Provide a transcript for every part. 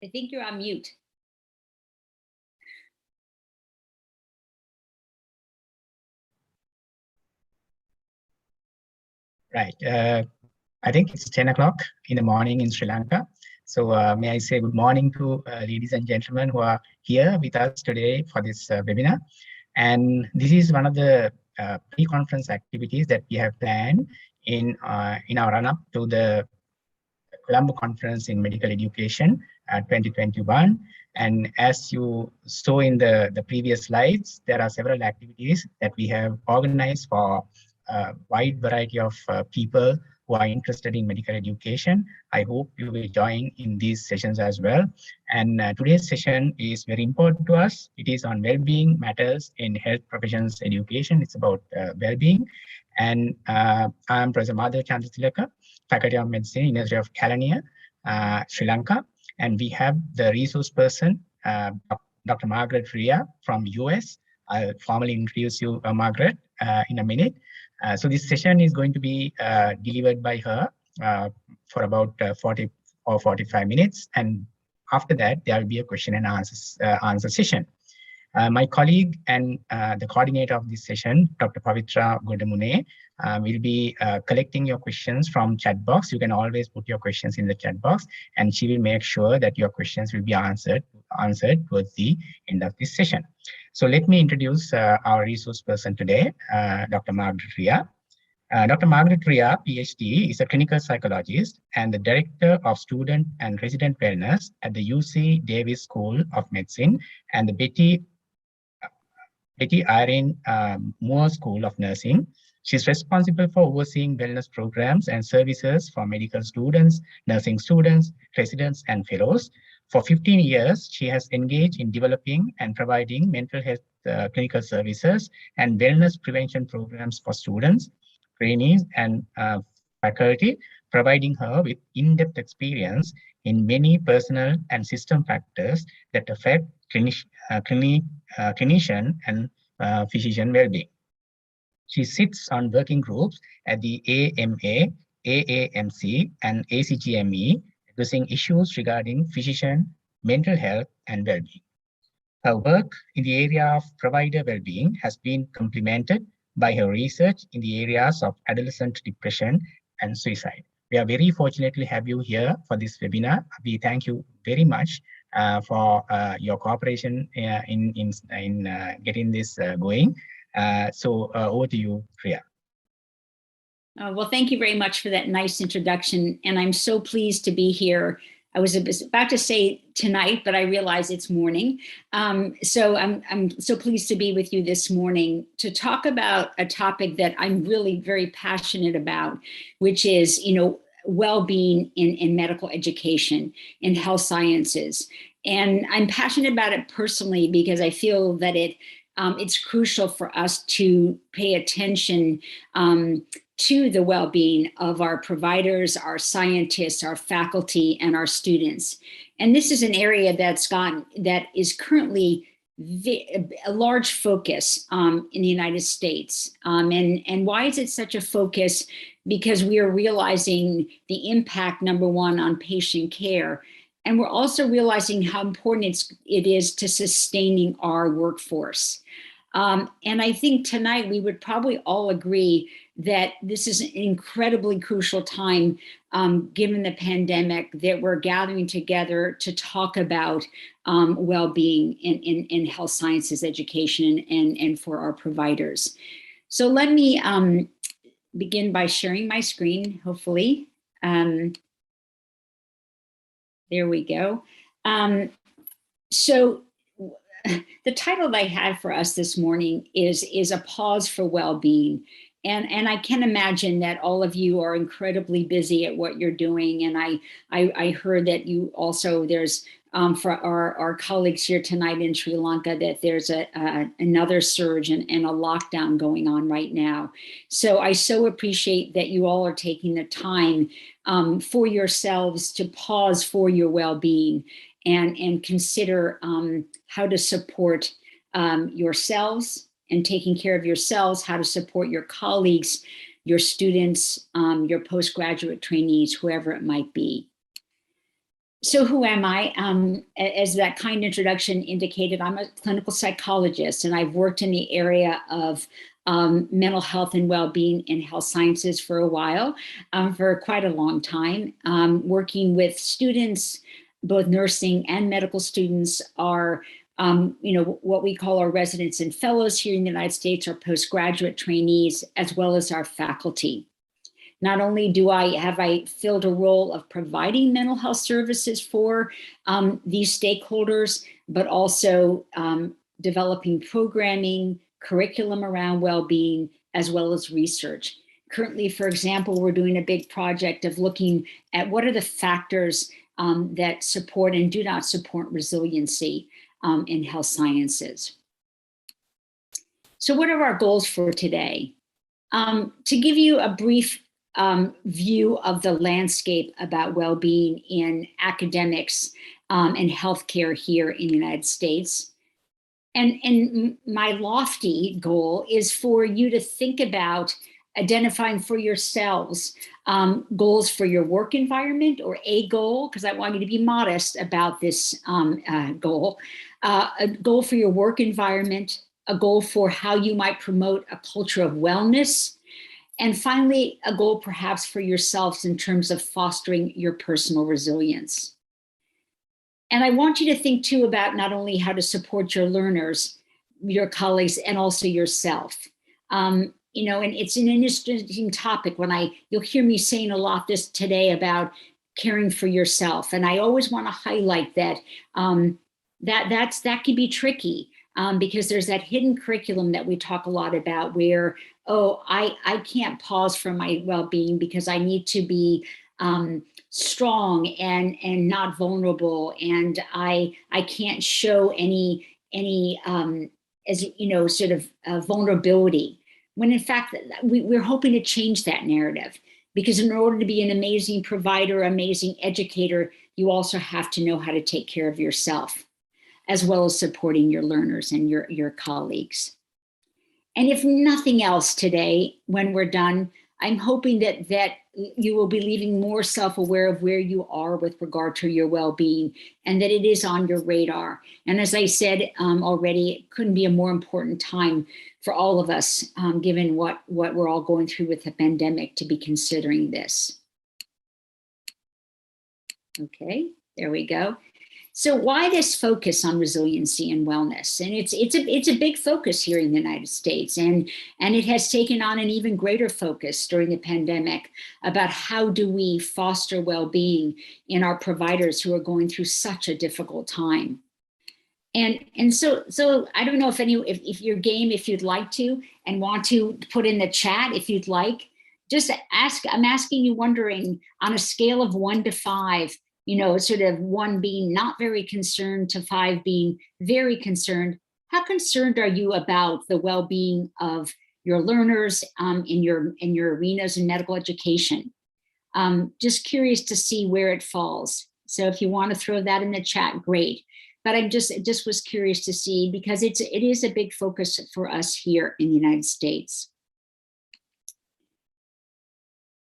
I think you're on mute. Right. I think it's 10 o'clock in the morning in Sri Lanka. So may I say good morning to ladies and gentlemen who are here with us today for this webinar. And this is one of the pre-conference activities that we have planned in our run-up to the Colombo Conference in Medical Education 2021. And as you saw in the previous slides, there are several activities that we have organized for a wide variety of people who are interested in medical education. I hope you will join in these sessions as well. And today's session is very important to us. It is on well-being matters in health professions education. It's about well-being. And I'm Professor Margaret Rea, Faculty of Medicine, University of Kelaniya, Sri Lanka. And we have the resource person, Dr. Margaret Rea from US. I'll formally introduce you, Margaret, in a minute. So this session is going to be delivered by her for about 40 or 45 minutes. And after that, there will be a question and answer session. My colleague and the coordinator of this session, Dr. Pavitra Godamune, will be collecting your questions from chat box. You can always put your questions in the chat box, and she will make sure that your questions will be answered towards the end of this session. So let me introduce our resource person today, Dr. Margaret Rea. Dr. Margaret Rea, PhD, is a clinical psychologist and the Director of Student and Resident Wellness at the UC Davis School of Medicine and the Betty Irene Moore School of Nursing. She's responsible for overseeing wellness programs and services for medical students, nursing students, residents, and fellows. For 15 years, she has engaged in developing and providing mental health clinical services and wellness prevention programs for students, trainees, and faculty, providing her with in-depth experience in many personal and system factors that affect clinician and physician well-being. She sits on working groups at the AMA, AAMC, and ACGME, addressing issues regarding physician, mental health, and well-being. Her work in the area of provider well-being has been complemented by her research in the areas of adolescent depression and suicide. We are very fortunate to have you here for this webinar. We thank you very much for your cooperation in getting this going. So over to you, Rea. Well, thank you very much for that nice introduction. And I'm so pleased to be here. I was about to say tonight, but I realize it's morning. So I'm so pleased to be with you this morning to talk about a topic that I'm really very passionate about, which is, well-being in medical education, in health sciences. And I'm passionate about it personally because I feel that it's crucial for us to pay attention to the well-being of our providers, our scientists, our faculty, and our students. And this is an area that is currently a large focus in the United States. And why is it such a focus? Because we are realizing the impact, number one, on patient care. And we're also realizing how important it is to sustaining our workforce. And I think tonight we would probably all agree that this is an incredibly crucial time, given the pandemic, that we're gathering together to talk about well-being in health sciences education and for our providers. So let me begin by sharing my screen, hopefully. There we go. So the title that I had for us this morning is A Pause for Well-Being. And I can imagine that all of you are incredibly busy at what you're doing. And I heard that you also, there's, for our colleagues here tonight in Sri Lanka, that there's another surge and a lockdown going on right now. So I so appreciate that you all are taking the time for yourselves to pause for your well-being and consider how to support yourselves and taking care of yourselves, how to support your colleagues, your students, your postgraduate trainees, whoever it might be. So who am I? As that kind introduction indicated, I'm a clinical psychologist, and I've worked in the area of mental health and well-being in health sciences for a while, for quite a long time, working with students, both nursing and medical students, are what we call our residents and fellows here in the United States, our postgraduate trainees, as well as our faculty. Not only have I filled a role of providing mental health services for these stakeholders, but also developing programming, curriculum around well-being, as well as research. Currently, for example, we're doing a big project of looking at what are the factors that support and do not support resiliency in health sciences. So what are our goals for today? To give you a brief view of the landscape about well-being in academics and healthcare here in the United States. And my lofty goal is for you to think about identifying for yourselves goals for your work environment, or a goal, because I want you to be modest about this goal, a goal for your work environment, a goal for how you might promote a culture of wellness, and finally, a goal perhaps for yourselves in terms of fostering your personal resilience. And I want you to think too about not only how to support your learners, your colleagues, and also yourself. And it's an interesting topic you'll hear me saying a lot this today about caring for yourself. And I always want to highlight that that can be tricky. Because there's that hidden curriculum that we talk a lot about where, oh, I can't pause for my well-being because I need to be strong and not vulnerable, and I can't show any vulnerability. When in fact we're hoping to change that narrative, because in order to be an amazing provider, amazing educator, you also have to know how to take care of yourself, as well as supporting your learners and your colleagues. And if nothing else today, when we're done, I'm hoping that you will be leaving more self-aware of where you are with regard to your well-being, and that it is on your radar. And as I said already, it couldn't be a more important time for all of us, given what we're all going through with the pandemic, to be considering this. Okay, there we go. So why this focus on resiliency and wellness? And it's a big focus here in the United States, and it has taken on an even greater focus during the pandemic about how do we foster well-being in our providers who are going through such a difficult time. And so I don't know if you're game, if you'd like to and want to put in the chat, if you'd like, just ask. I'm asking you, wondering on a scale of 1 to 5. Sort of 1 being not very concerned to 5 being very concerned. How concerned are you about the well-being of your learners in your arenas in medical education? Just curious to see where it falls. So if you want to throw that in the chat, great. But I just was curious to see, because it is a big focus for us here in the United States.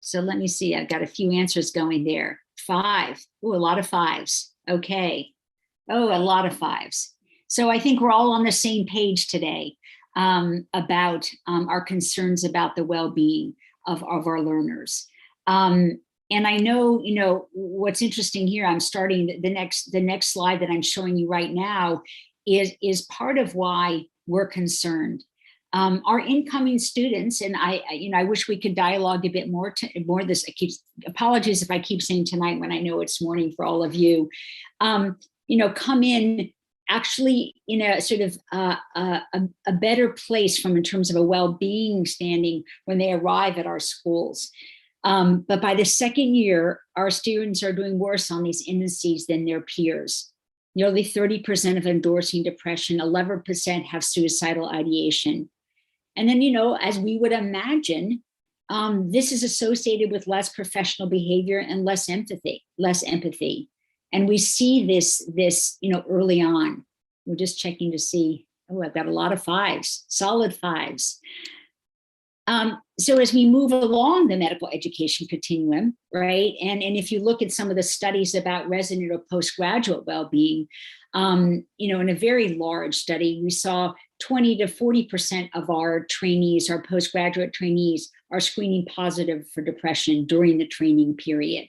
So let me see, I've got a few answers going there. 5, oh, a lot of 5s. Okay, oh, a lot of 5s. So I think we're all on the same page today about our concerns about the well-being of our learners. And I know, what's interesting here, I'm starting the next slide that I'm showing you right now is part of why we're concerned. Our incoming students, and I wish we could dialogue a bit more. This apologies if I keep saying tonight when I know it's morning for all of you. Come in actually in a sort of a better place in terms of a well-being standing when they arrive at our schools. But by the second year, our students are doing worse on these indices than their peers. Nearly 30% of endorsing depression, 11% have suicidal ideation. And then, as we would imagine, this is associated with less professional behavior and less empathy. And we see this early on. We're just checking to see, oh, I've got a lot of 5s, solid 5s. So as we move along the medical education continuum, right, and if you look at some of the studies about resident or postgraduate well-being, in a very large study, we saw 20 to 40% of our trainees, our postgraduate trainees, are screening positive for depression during the training period.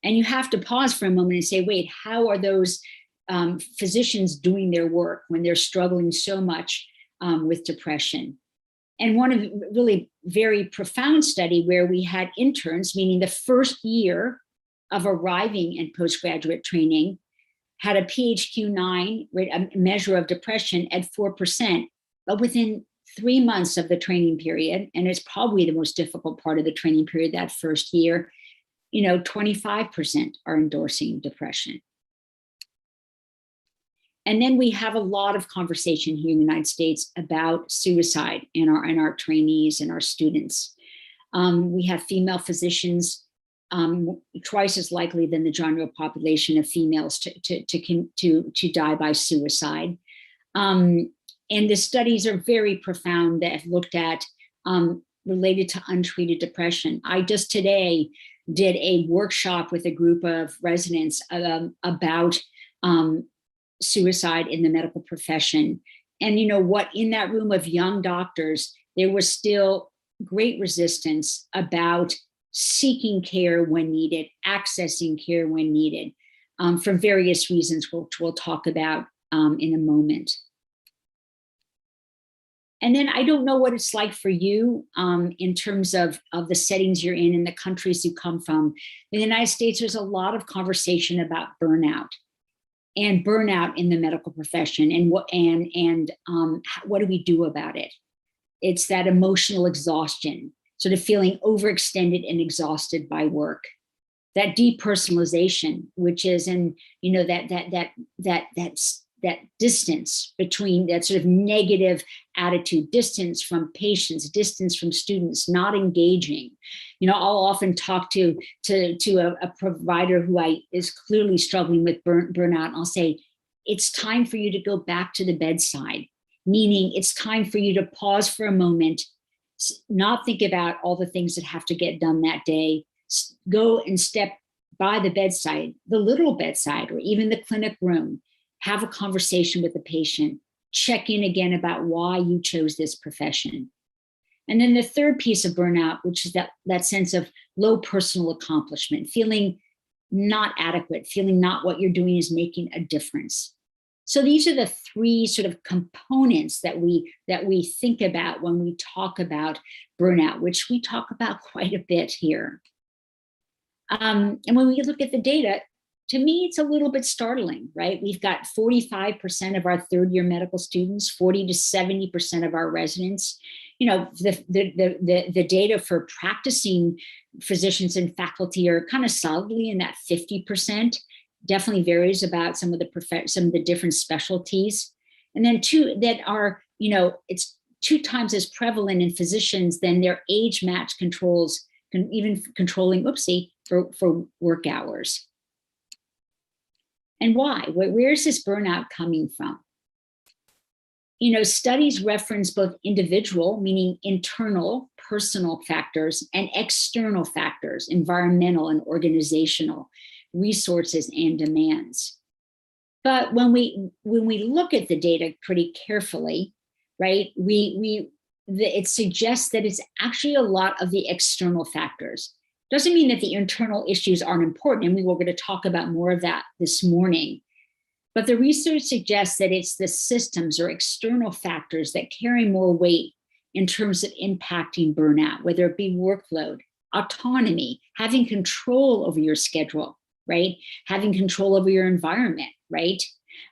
And you have to pause for a moment and say, wait, how are those physicians doing their work when they're struggling so much with depression? And one of the really very profound study where we had interns, meaning the first year of arriving in postgraduate training, had a PHQ-9, a measure of depression at 4%, but within 3 months of the training period, and it's probably the most difficult part of the training period, that first year, 25% are endorsing depression. And then we have a lot of conversation here in the United States about suicide in our trainees and our students. We have female physicians twice as likely than the general population of females to die by suicide. And the studies are very profound that have looked at related to untreated depression. I just today did a workshop with a group of residents about suicide in the medical profession. And you know what, in that room of young doctors, there was still great resistance about seeking care when needed, accessing care when needed, for various reasons, which we'll talk about in a moment. And then I don't know what it's like for you in terms of the settings you're in and the countries you come from. In the United States, there's a lot of conversation about burnout in the medical profession, and what do we do about it? It's that emotional exhaustion, sort of feeling overextended and exhausted by work. That depersonalization, which is that distance between that sort of negative attitude, distance from patients, distance from students, not engaging. I'll often talk to a provider who is clearly struggling with burnout. And I'll say, it's time for you to go back to the bedside, meaning it's time for you to pause for a moment, not think about all the things that have to get done that day, go and step by the bedside, the literal bedside, or even the clinic room, have a conversation with the patient, check in again about why you chose this profession. And then the third piece of burnout, which is that sense of low personal accomplishment, feeling not adequate, feeling not what you're doing is making a difference. So these are the three sort of components that we think about when we talk about burnout, which we talk about quite a bit here. And when we look at the data, to me, it's a little bit startling, right? We've got 45% of our third-year medical students, 40 to 70% of our residents. The data for practicing physicians and faculty are kind of solidly in that 50%. Definitely varies about some of the different specialties. And then two that are, it's 2 times as prevalent in physicians than their age-matched controls, even controlling, for work hours. And why? Where is this burnout coming from? Studies reference both individual, meaning internal, personal factors, and external factors, environmental and organizational, resources and demands. But when we look at the data pretty carefully, right, it suggests that it's actually a lot of the external factors. Doesn't mean that the internal issues aren't important, and we were going to talk about more of that this morning. But the research suggests that it's the systems or external factors that carry more weight in terms of impacting burnout, whether it be workload, autonomy, having control over your schedule, right? Having control over your environment, right?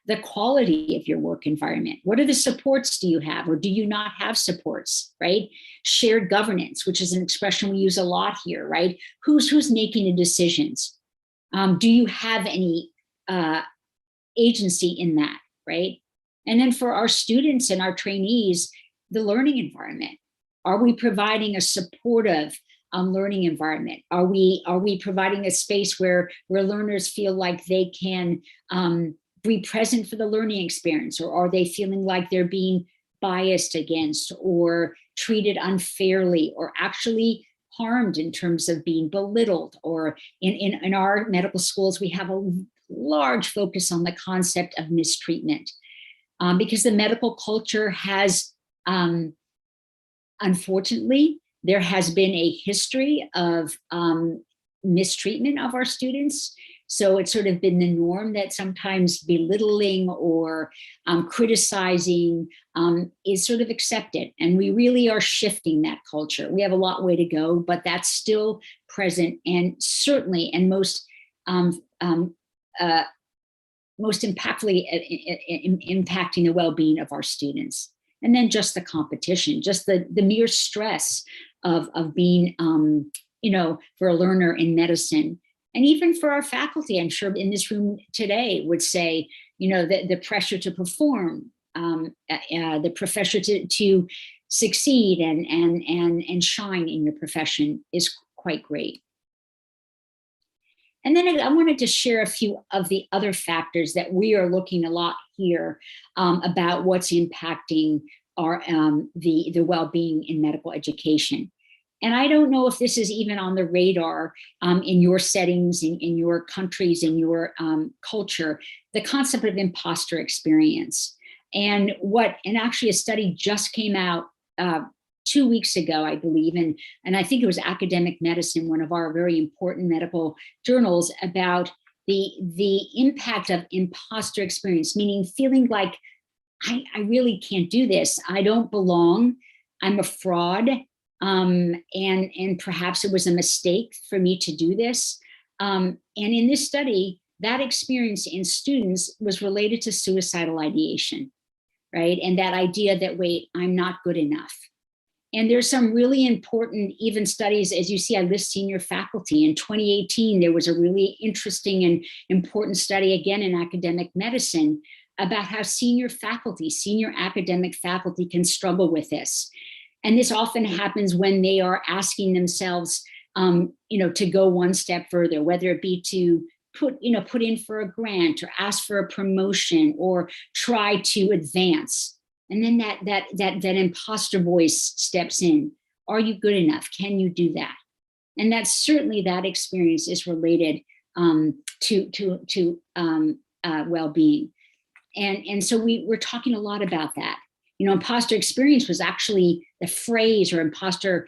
The quality of your work environment. What are the supports do you have, or do you not have supports, right? Shared governance, which is an expression we use a lot here, right? Who's making the decisions? Do you have any agency in that, right? And then for our students and our trainees, the learning environment. Are we providing a supportive learning environment? Are we providing a space where learners feel like they can be present for the learning experience, or are they feeling like they're being biased against or treated unfairly or actually harmed in terms of being belittled. Or in our medical schools, we have a large focus on the concept of mistreatment, because the medical culture has, unfortunately, there has been a history of mistreatment of our students. So it's sort of been the norm that sometimes belittling or criticizing is sort of accepted. And we really are shifting that culture. We have a lot way to go, but that's still present, and certainly and most impactfully impacting the well-being of our students. And then just the competition, just the mere stress of being, for a learner in medicine. And even for our faculty, I'm sure in this room today would say, the pressure to perform, the pressure to succeed and shine in your profession is quite great. And then I wanted to share a few of the other factors that we are looking a lot here about what's impacting our the well-being in medical education. And I don't know if this is even on the radar in your settings, in your countries, in your culture, the concept of imposter experience. And actually a study just came out 2 weeks ago, I believe, and I think it was Academic Medicine, one of our very important medical journals, about the impact of imposter experience, meaning feeling like I really can't do this. I don't belong. I'm a fraud. And perhaps it was a mistake for me to do this. And in this study, that experience in students was related to suicidal ideation, right? And that idea that, wait, I'm not good enough. And there's some really important even studies, as you see, I list senior faculty. In 2018, there was a really interesting and important study, again, in academic medicine, about how senior academic faculty can struggle with this. And this often happens when they are asking themselves, to go one step further, whether it be to put in for a grant or ask for a promotion or try to advance. And then that imposter voice steps in. Are you good enough? Can you do that? And that's certainly, that experience is related to well-being. And so we're talking a lot about that. Imposter experience was actually the phrase, or imposter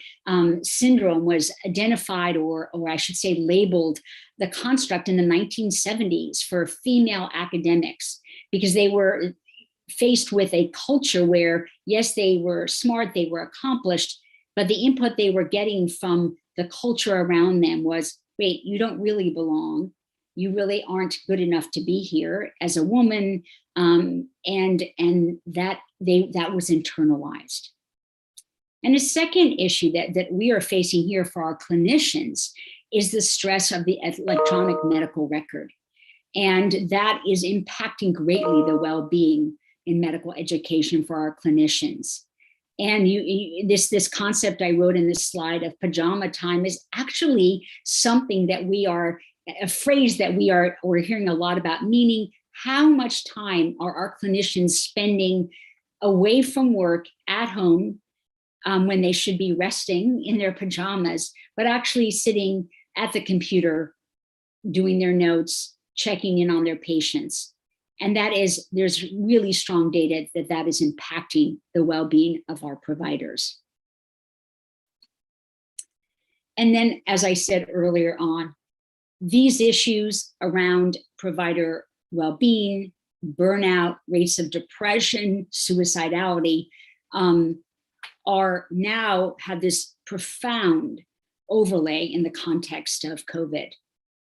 syndrome was identified, or I should say labeled, the construct in the 1970s for female academics, because they were faced with a culture where, yes, they were smart, they were accomplished, but the input they were getting from the culture around them was, wait, you don't really belong. You really aren't good enough to be here as a woman. And that was internalized. And a second issue that we are facing here for our clinicians is the stress of the electronic medical record. And that is impacting greatly the well-being in medical education for our clinicians. And this concept I wrote in this slide of pajama time is actually something that a phrase that we're hearing a lot about, meaning how much time are our clinicians spending away from work at home when they should be resting in their pajamas, but actually sitting at the computer, doing their notes, checking in on their patients. And there's really strong data that is impacting the well-being of our providers. And then, as I said earlier on, these issues around provider well-being, burnout, rates of depression, suicidality, have this profound overlay in the context of COVID.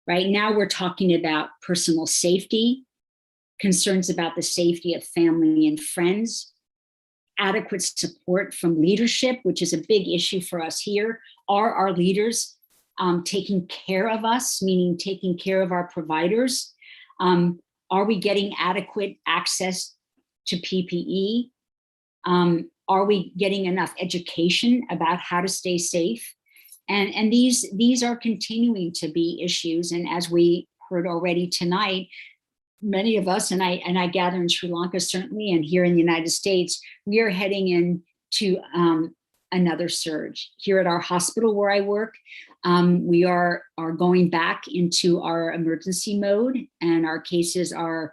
Right now, we're talking about personal safety, concerns about the safety of family and friends, adequate support from leadership, which is a big issue for us here. Are our leaders taking care of us, meaning taking care of our providers? Are we getting adequate access to PPE? Are we getting enough education about how to stay safe? And these are continuing to be issues. And as we heard already tonight, many of us, and I gather in Sri Lanka certainly, and here in the United States, we are heading into another surge. Here at our hospital where I work, we are going back into our emergency mode, and our cases are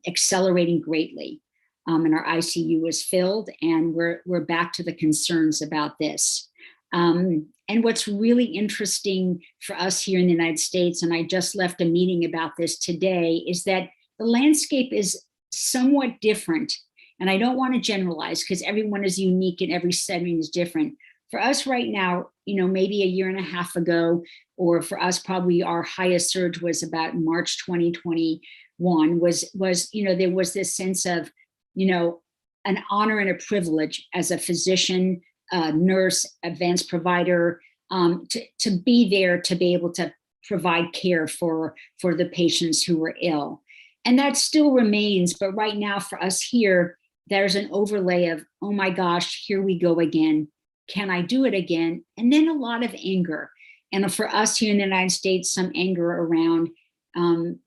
accelerating greatly. And our ICU is filled, and we're back to the concerns about this. And what's really interesting for us here in the United States, and I just left a meeting about this today, is that the landscape is somewhat different. And I don't want to generalize because everyone is unique and every setting is different. For us right now, maybe a year and a half ago, or for us, probably our highest surge was about March 2021, was there was this sense of, an honor and a privilege as a physician, nurse, advanced provider, to be there, to be able to provide care for the patients who were ill. And that still remains, but right now for us here, there's an overlay of, oh my gosh, here we go again. Can I do it again? And then a lot of anger. And for us here in the United States, some anger around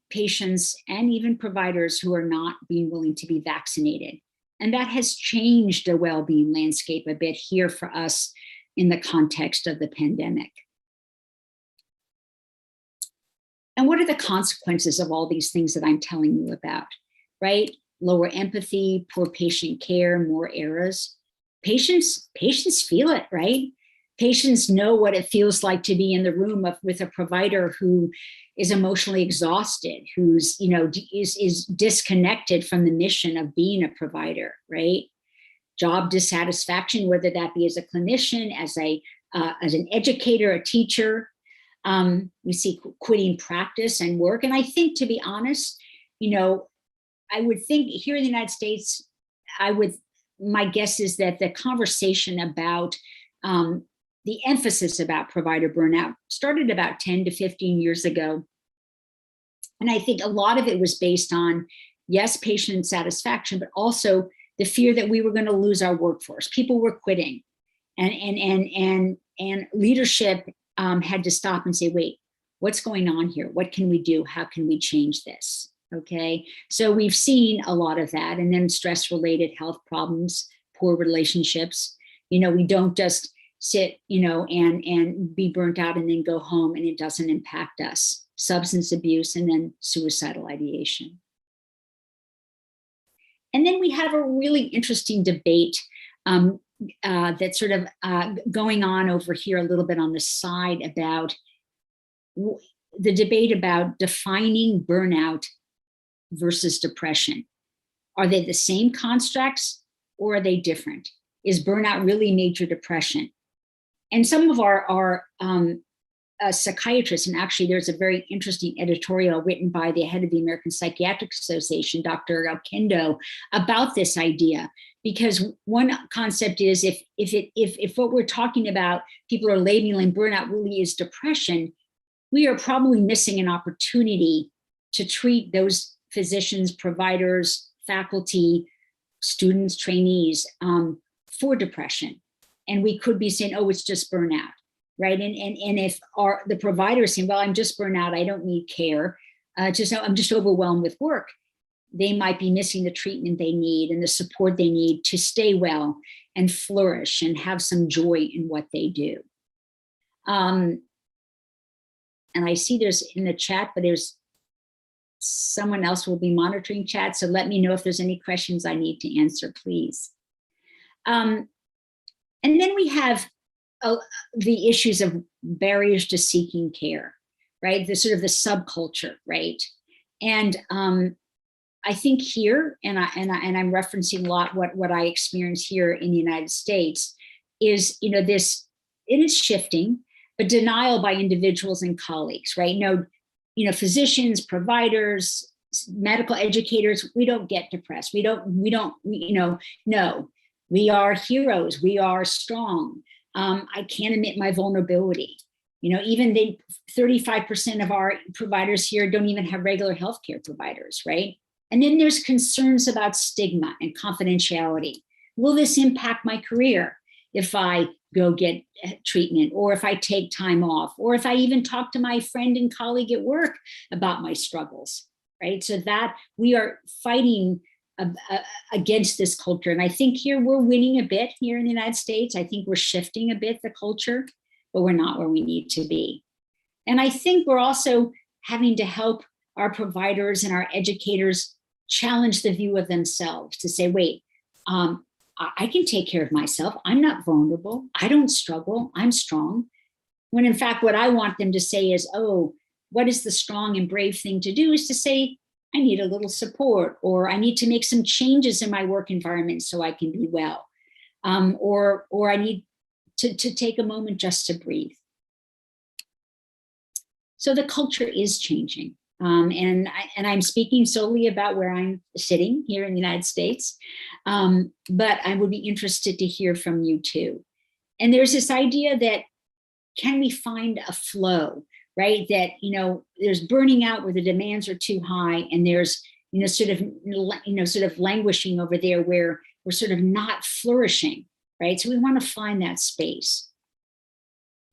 patients and even providers who are not being willing to be vaccinated. And that has changed the well-being landscape a bit here for us in the context of the pandemic. And what are the consequences of all these things that I'm telling you about, right? Lower empathy, poor patient care, more errors. Patients feel it, right? Patients know what it feels like to be in the room with a provider who is emotionally exhausted, who's, is disconnected from the mission of being a provider, right? Job dissatisfaction, whether that be as a clinician, as an educator, a teacher. We see quitting practice and work. And I think, to be honest, I would think here in the United States, my guess is that the conversation about the emphasis about provider burnout started about 10 to 15 years ago. And I think a lot of it was based on, yes, patient satisfaction, but also the fear that we were going to lose our workforce. People were quitting, and leadership had to stop and say, wait, what's going on here? What can we do? How can we change this? Okay, so we've seen a lot of that, and then stress-related health problems, poor relationships. We don't just sit, and be burnt out and then go home and it doesn't impact us. Substance abuse, and then suicidal ideation. And then we have a really interesting debate that's sort of going on over here a little bit on the side about the debate about defining burnout versus depression. Are they the same constructs or are they different? Is burnout really major depression? And some of our psychiatrists, and actually there's a very interesting editorial written by the head of the American Psychiatric Association, Dr. Kendo, about this idea. Because one concept is if what we're talking about, people are labeling burnout really is depression, we are probably missing an opportunity to treat those physicians, providers, faculty, students, trainees for depression. And we could be saying, oh, it's just burnout, right? And if the provider is saying, well, I'm just burnout, I don't need care, I'm just overwhelmed with work, they might be missing the treatment they need and the support they need to stay well and flourish and have some joy in what they do. And I see there's in the chat, but there's someone else will be monitoring chat. So let me know if there's any questions I need to answer, please. And then we have the issues of barriers to seeking care, right? The sort of the subculture, right? And I think here, and I'm referencing a lot what I experience here in the United States, is this, it is shifting, but denial by individuals and colleagues, right? Physicians, providers, medical educators, we don't get depressed. No, we are heroes. We are strong. I can't admit my vulnerability. Even 35% of our providers here don't even have regular healthcare providers, right? And then there's concerns about stigma and confidentiality. Will this impact my career if I go get treatment, or if I take time off, or if I even talk to my friend and colleague at work about my struggles, right? So that we are fighting against this culture. And I think here we're winning a bit here in the United States. I think we're shifting a bit the culture, but we're not where we need to be. And I think we're also having to help our providers and our educators challenge the view of themselves to say, wait, I can take care of myself. I'm not vulnerable. I don't struggle. I'm strong. When in fact, what I want them to say is, oh, what is the strong and brave thing to do is to say, I need a little support, or I need to make some changes in my work environment so I can be well. Or I need to take a moment just to breathe. So the culture is changing. And I'm speaking solely about where I'm sitting here in the United States, but I would be interested to hear from you too. And there's this idea that, can we find a flow, right? That, there's burning out where the demands are too high, and there's, sort of languishing over there where we're sort of not flourishing, right? So we want to find that space.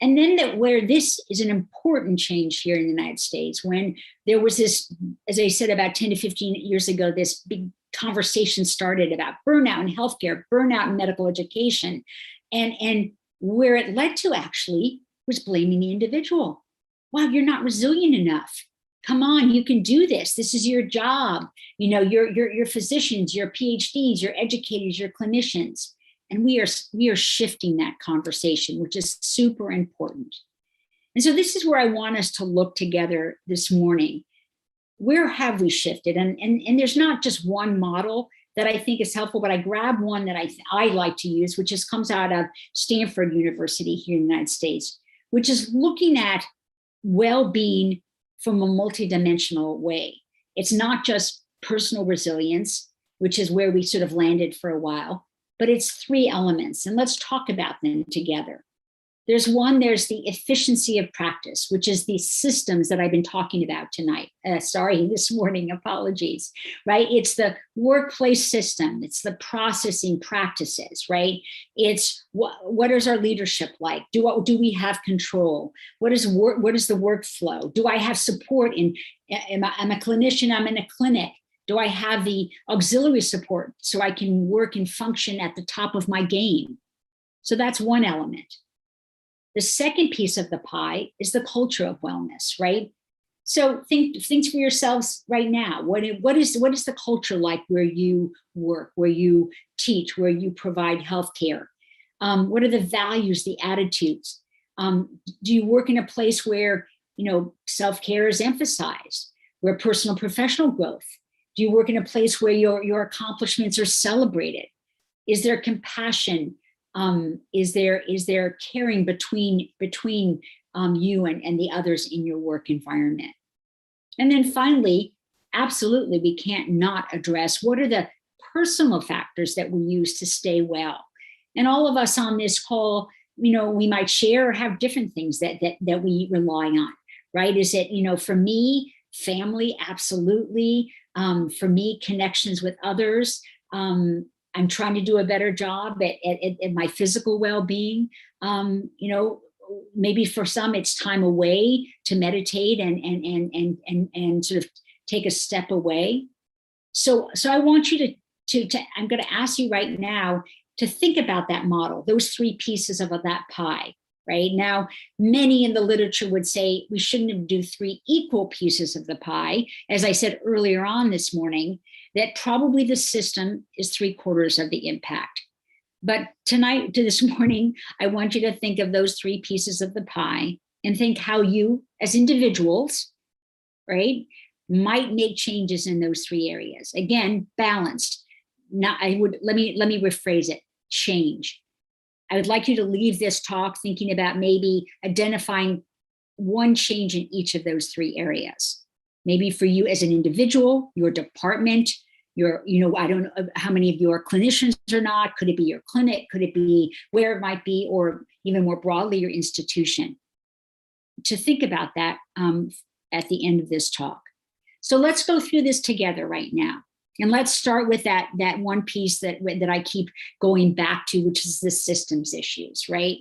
And then that where this is an important change here in the United States, when there was this, as I said, about 10 to 15 years ago, this big conversation started about burnout in healthcare, burnout in medical education, and where it led to actually was blaming the individual. Wow, you're not resilient enough. Come on, you can do this. This is your job. Your physicians, your PhDs, your educators, your clinicians. And we are shifting that conversation, which is super important. And so this is where I want us to look together this morning. Where have we shifted? And there's not just one model that I think is helpful, but I grab one that I like to use, which comes out of Stanford University here in the United States, which is looking at well-being from a multidimensional way. It's not just personal resilience, which is where we sort of landed for a while, but it's 3 elements, and let's talk about them together. There's the efficiency of practice, which is the systems that I've been talking about tonight. This morning, apologies, right? It's the workplace system. It's the processing practices, right? It's what is our leadership like? Do we have control? What is the workflow? Do I have support I'm a clinician, I'm in a clinic. Do I have the auxiliary support so I can work and function at the top of my game? So that's one element. The second piece of the pie is the culture of wellness, right? So think for yourselves right now. What is the culture like where you work, where you teach, where you provide healthcare? What are the values, the attitudes? Do you work in a place where self-care is emphasized, where personal professional growth? Do you work in a place where your accomplishments are celebrated? Is there compassion? Is there caring between you and the others in your work environment? And then finally, absolutely, we can't not address what are the personal factors that we use to stay well. And all of us on this call, we might share or have different things that we rely on, right? Is it, for me, family, absolutely. For me, connections with others. I'm trying to do a better job at my physical well-being. Maybe for some it's time away to meditate and sort of take a step away. So I want you to I'm going to ask you right now to think about that model, those 3 pieces of that pie. Right now, many in the literature would say we shouldn't do 3 equal pieces of the pie. As I said earlier on this morning, that probably the system is 3/4 of the impact. But this morning, I want you to think of those 3 pieces of the pie and think how you, as individuals, right, might make changes in those 3 areas. Again, balanced. Let me rephrase it. Change. I would like you to leave this talk thinking about maybe identifying one change in each of those 3 areas. Maybe for you as an individual, your department, I don't know how many of you are clinicians or not. Could it be your clinic? Could it be where it might be, or even more broadly, your institution? To think about that at the end of this talk. So let's go through this together right now. And let's start with that one piece that I keep going back to, which is the systems issues, right?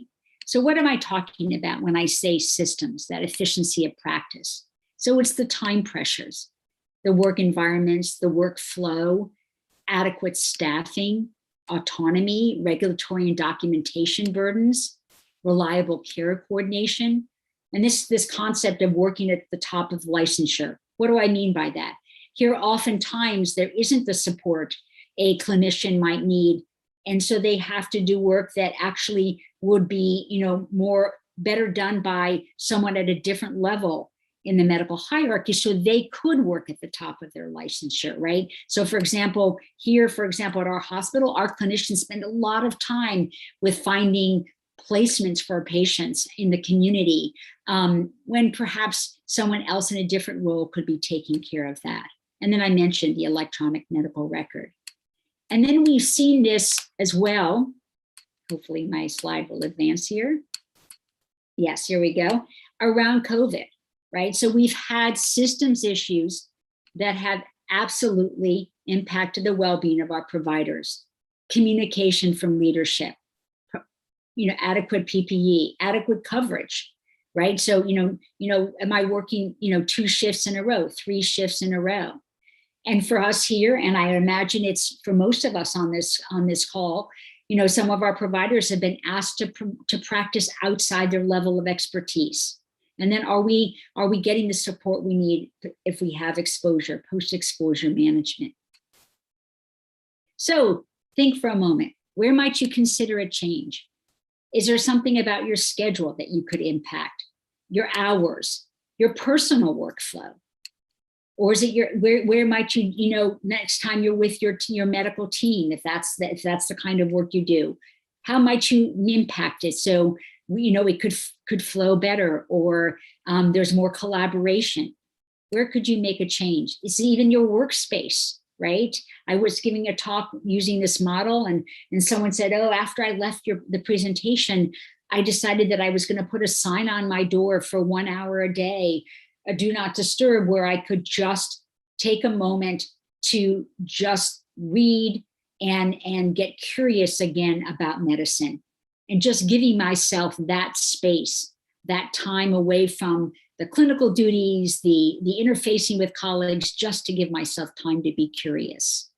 So what am I talking about when I say systems, that efficiency of practice? So it's the time pressures, the work environments, the workflow, adequate staffing, autonomy, regulatory and documentation burdens, reliable care coordination, and this concept of working at the top of licensure. What do I mean by that? Here, oftentimes, there isn't the support a clinician might need, and so they have to do work that actually would be, better done by someone at a different level in the medical hierarchy, so they could work at the top of their licensure, right? So for example, at our hospital, our clinicians spend a lot of time with finding placements for patients in the community, when perhaps someone else in a different role could be taking care of that. And then I mentioned the electronic medical record. And then we've seen this as well. Hopefully my slide will advance here. Yes, here we go. Around COVID, right? So we've had systems issues that have absolutely impacted the well-being of our providers. Communication from leadership, adequate PPE, adequate coverage, right? So, am I working, 2 shifts in a row, 3 shifts in a row? And for us here, and I imagine it's for most of us on this call, some of our providers have been asked to practice outside their level of expertise. And then are we getting the support we need if we have exposure, post-exposure management? So think for a moment, where might you consider a change? Is there something about your schedule that you could impact? Your hours, your personal workflow? Or is it where might you, next time you're with your medical team, if that's the kind of work you do, how might you impact it so it could flow better, or there's more collaboration? Where could you make a change? It's even your workspace, right? I was giving a talk using this model, and someone said, oh, after I left the presentation, I decided that I was going to put a sign on my door for 1 hour a day, a do not disturb, where I could just take a moment to just read and get curious again about medicine, and just giving myself that space, that time away from the clinical duties, the interfacing with colleagues, just to give myself time to be curious.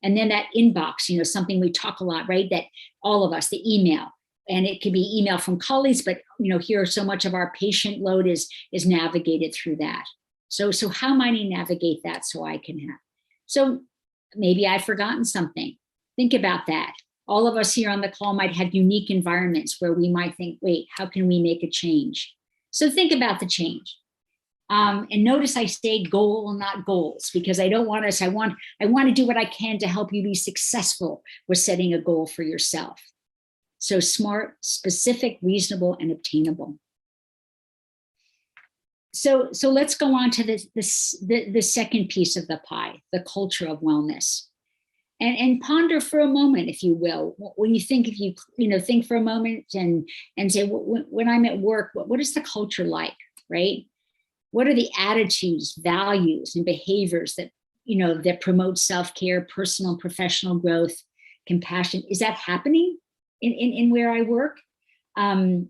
And then that inbox, something we talk a lot, right? That all of us, the email, and it could be email from colleagues, but here so much of our patient load is navigated through that. So how might I navigate that so I can have? So maybe I've forgotten something. Think about that. All of us here on the call might have unique environments where we might think, wait, how can we make a change? So think about the change. And notice I say goal, not goals, because I don't want us, I want to do what I can to help you be successful with setting a goal for yourself. So smart, specific, reasonable, and obtainable. So let's go on to the second piece of the pie, the culture of wellness. And ponder for a moment, if you will, when you think, think for a moment and say, when I'm at work, what is the culture like, right? What are the attitudes, values, and behaviors that, that promote self-care, personal and professional growth, compassion? Is that happening in where I work? Is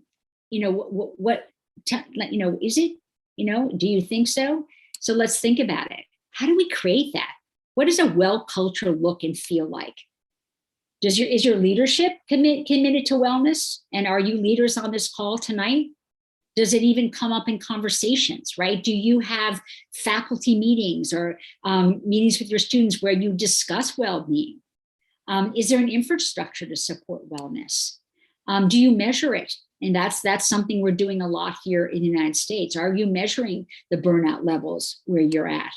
it, do you think so? So let's think about it. How do we create that? What does a well culture look and feel like? Is your leadership committed to wellness? And are you leaders on this call tonight? Does it even come up in conversations, right? Do you have faculty meetings or meetings with your students where you discuss well-being? Is there an infrastructure to support wellness? Do you measure it? And that's something we're doing a lot here in the United States. Are you measuring the burnout levels where you're at?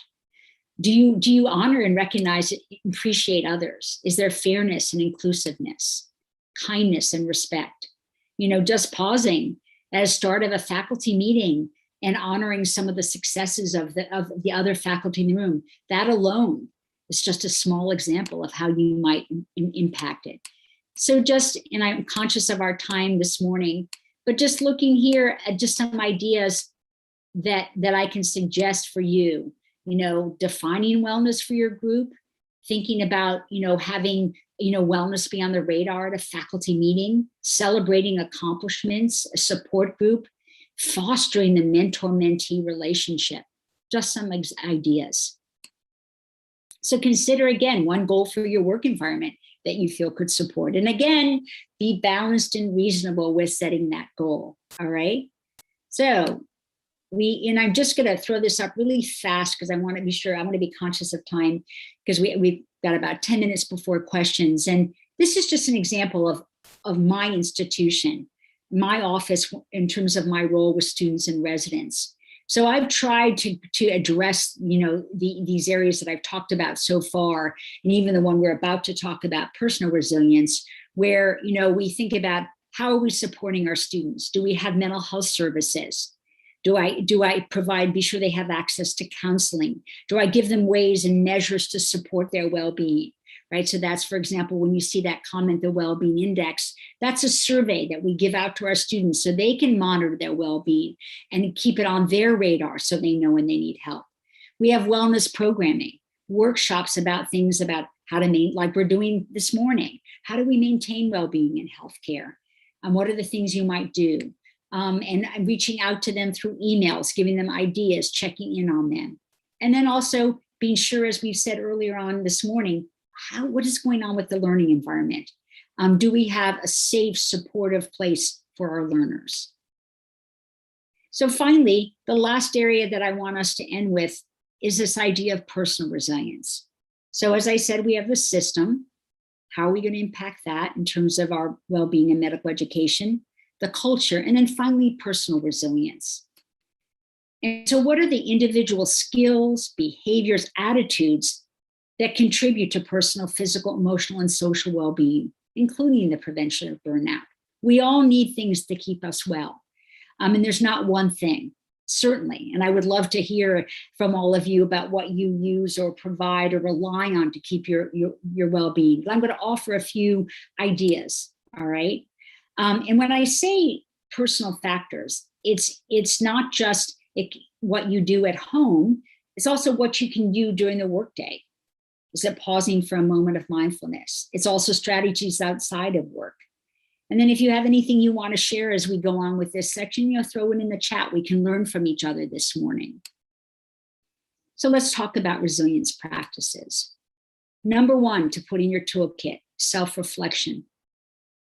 Do you honor and recognize and appreciate others? Is there fairness and inclusiveness, kindness and respect? Just pausing at the start of a faculty meeting and honoring some of the successes of the other faculty in the room. That alone is just a small example of how you might impact it. So and I'm conscious of our time this morning, but just looking here at just some ideas that I can suggest for you. Defining wellness for your group, thinking about, having, wellness be on the radar at a faculty meeting, celebrating accomplishments, a support group, fostering the mentor-mentee relationship, just some ideas. So consider again, one goal for your work environment that you feel could support. And again, be balanced and reasonable with setting that goal, all right? So and I'm just gonna throw this up really fast because I wanna be sure, I wanna be conscious of time because we've got about 10 minutes before questions. And this is just an example of my institution, my office in terms of my role with students and residents. So I've tried to address, these areas that I've talked about so far, and even the one we're about to talk about, personal resilience, where, we think about how are we supporting our students? Do we have mental health services? Do I provide, be sure they have access to counseling? Do I give them ways and measures to support their well-being? Right. So that's, for example, when you see that comment, the well-being index, that's a survey that we give out to our students so they can monitor their well-being and keep it on their radar so they know when they need help. We have wellness programming, workshops about things about how to like we're doing this morning. How do we maintain well-being in healthcare? What are the things you might do? And I'm reaching out to them through emails, giving them ideas, checking in on them. And then also being sure, as we've said earlier on this morning, what is going on with the learning environment? Do we have a safe, supportive place for our learners? So finally, the last area that I want us to end with is this idea of personal resilience. So as I said, we have the system. How are we going to impact that in terms of our well-being and medical education, the culture, and then finally, personal resilience. And so what are the individual skills, behaviors, attitudes that contribute to personal, physical, emotional, and social well-being, including the prevention of burnout? We all need things to keep us well. And there's not one thing, certainly. And I would love to hear from all of you about what you use or provide or rely on to keep your well-being. But I'm going to offer a few ideas, all right? And when I say personal factors, it's not just what you do at home, it's also what you can do during the workday. Is it pausing for a moment of mindfulness? It's also strategies outside of work. And then if you have anything you want to share as we go on with this section, throw it in the chat. We can learn from each other this morning. So let's talk about resilience practices. Number one, to put in your toolkit, self-reflection.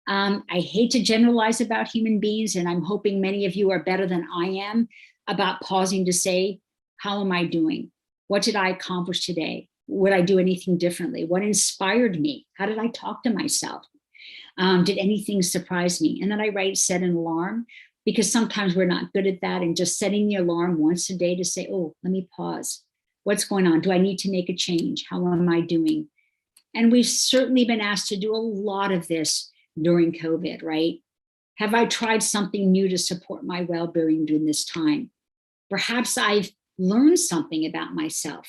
I hate to generalize about human beings, and I'm hoping many of you are better than I am about pausing to say, how am I doing? What did I accomplish today? Would I do anything differently? What inspired me? How did I talk to myself? Did anything surprise me? And then I set an alarm, because sometimes we're not good at that. And just setting the alarm once a day to say, oh, let me pause. What's going on? Do I need to make a change? How am I doing? And we've certainly been asked to do a lot of this during COVID, right? Have I tried something new to support my well-being during this time? Perhaps I've learned something about myself,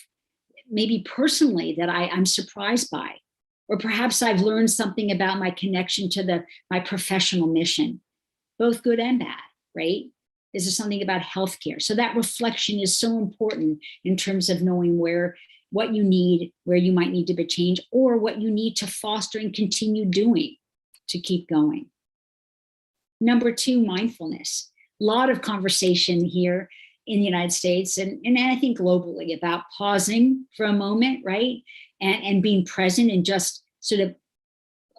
maybe personally, that I'm surprised by. Or perhaps I've learned something about my connection to my professional mission, both good and bad, right? This is something about healthcare. So that reflection is so important in terms of knowing what you need, where you might need to be changed, or what you need to foster and continue doing to keep going. Number two, mindfulness. A lot of conversation here in the United States and I think globally about pausing for a moment, right? And being present and just sort of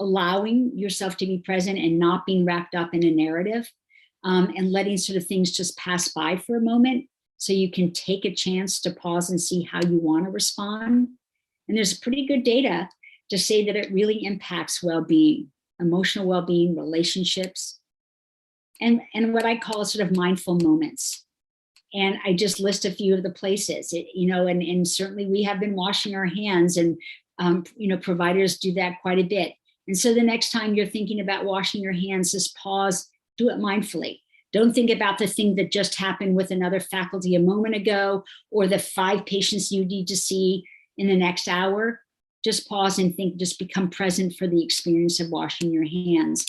allowing yourself to be present and not being wrapped up in a narrative, and letting sort of things just pass by for a moment so you can take a chance to pause and see how you want to respond. And there's pretty good data to say that it really impacts well-being, emotional well-being, relationships, and what I call sort of mindful moments. And I just list a few of the places, and certainly we have been washing our hands, and providers do that quite a bit. And so the next time you're thinking about washing your hands, just pause, do it mindfully. Don't think about the thing that just happened with another faculty a moment ago, or the 5 patients you need to see in the next hour. Just pause and think, just become present for the experience of washing your hands.